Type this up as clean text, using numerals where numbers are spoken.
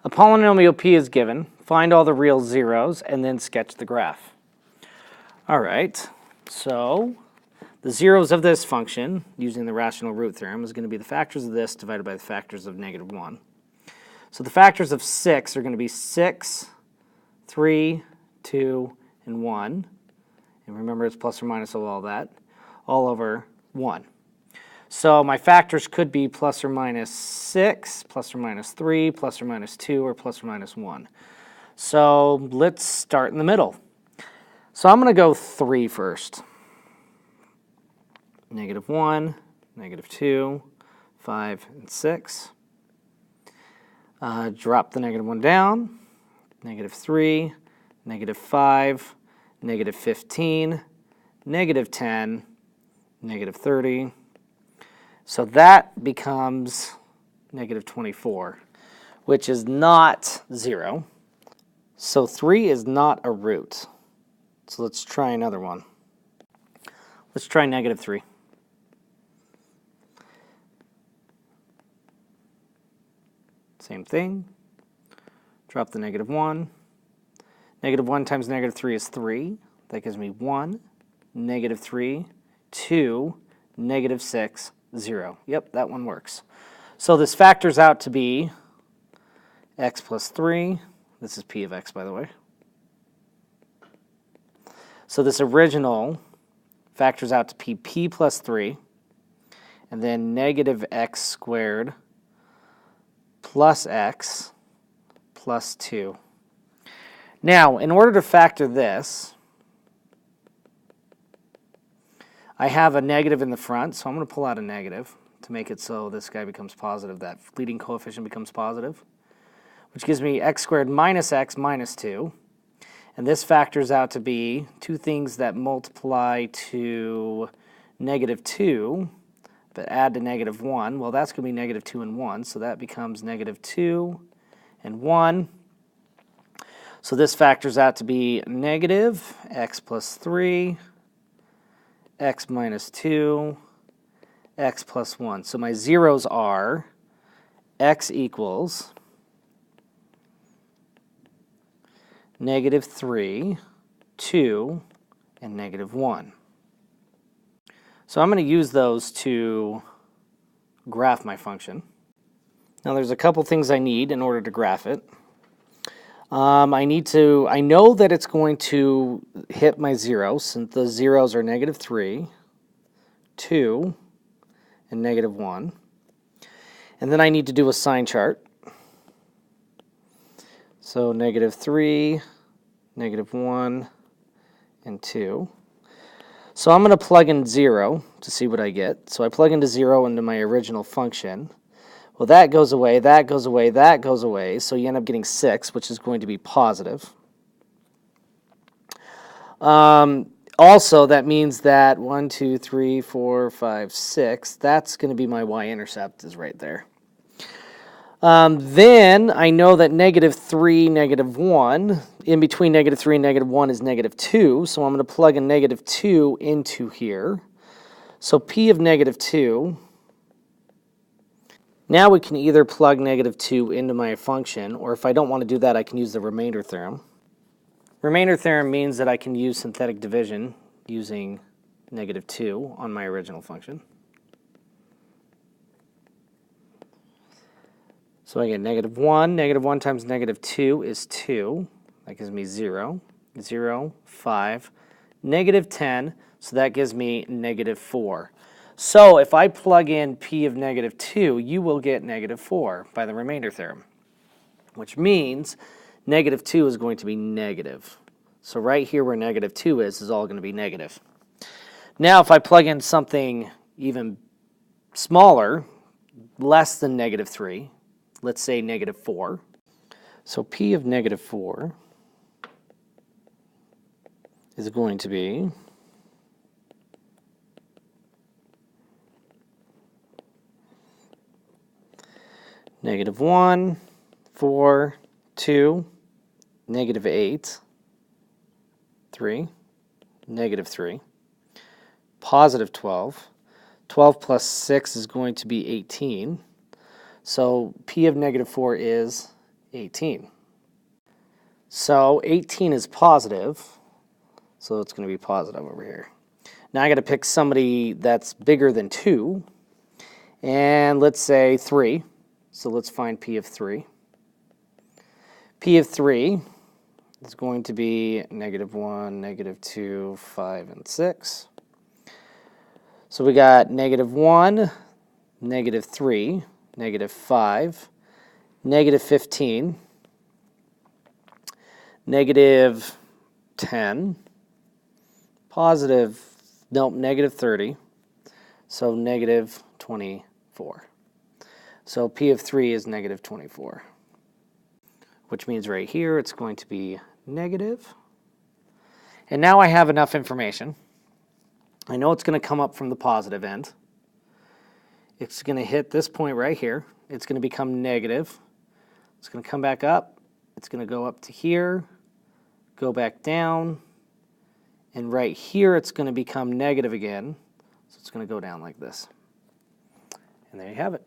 A polynomial p is given. Find all the real zeros and then sketch the graph. All right, so the zeros of this function, using the rational root theorem, is going to be the factors of this divided by the factors of -1. So the factors of 6 are going to be 6, 3, 2, and 1. And remember, it's plus or minus of all that, all over 1. So my factors could be plus or minus 6, plus or minus 3, plus or minus 2, or plus or minus 1. So let's start in the middle. So I'm going to go 3 first. -1, -2, 5, and 6. Drop the -1 down. -3, -5, -15, -10, -30. So that becomes -24, which is not 0. So 3 is not a root. So let's try another one. Let's try -3. Same thing. Drop the -1. -1 times -3 is 3. That gives me 1, -3, 2, -6, 0. Yep, that one works. So this factors out to be x plus 3. This is p of x, by the way. So this original factors out to p plus 3, and then -x squared plus x plus 2. Now, in order to factor this, I have a negative in the front, so I'm going to pull out a negative to make it so this guy becomes positive. That leading coefficient becomes positive, which gives me x squared minus x minus 2. And this factors out to be two things that multiply to -2, but add to -1. Well, that's going to be -2 and 1, so that becomes -2 and 1. So this factors out to be negative x plus 3, x minus 2, x plus 1. So my zeros are x equals -3, 2, and -1. So I'm going to use those to graph my function. Now there's a couple things I need in order to graph it. I know that it's going to hit my zeros, since the zeros are -3, 2, and -1. And then I need to do a sign chart. So -3, -1, and 2. So I'm going to plug in 0 to see what I get. So I plug into 0 into my original function. Well, that goes away, that goes away, that goes away, so you end up getting 6, which is going to be positive. Also, that means that 1, 2, 3, 4, 5, 6, that's going to be my y-intercept is right there. Then I know that -3, -1, in between -3 and -1 is -2, so I'm going to plug a -2 into here. So p of -2, now we can either plug -2 into my function, or if I don't want to do that, I can use the remainder theorem. Remainder theorem means that I can use synthetic division using -2 on my original function. So I get -1. -1 times -2 is 2. That gives me 0. 0, 5, -10, so that gives me -4. So if I plug in p of -2, you will get -4 by the remainder theorem, which means -2 is going to be negative. So right here where -2 is all going to be negative. Now if I plug in something even smaller, less than -3, let's say -4. So p of -4 is going to be -1, 4, 2, -8, 3, -3, positive 12. 12 plus 6 is going to be 18. So p of -4 is 18. So 18 is positive, so it's going to be positive over here. Now I got to pick somebody that's bigger than 2, and let's say 3. So let's find P of 3. P of 3 is going to be -1, -2, 5, and 6. So we got -1, -3, -5, -15, -10, -30, so -24. So P of 3 is -24, which means right here it's going to be negative. And now I have enough information. I know it's going to come up from the positive end. It's going to hit this point right here. It's going to become negative. It's going to come back up. It's going to go up to here, go back down, and right here it's going to become negative again. So it's going to go down like this. And there you have it.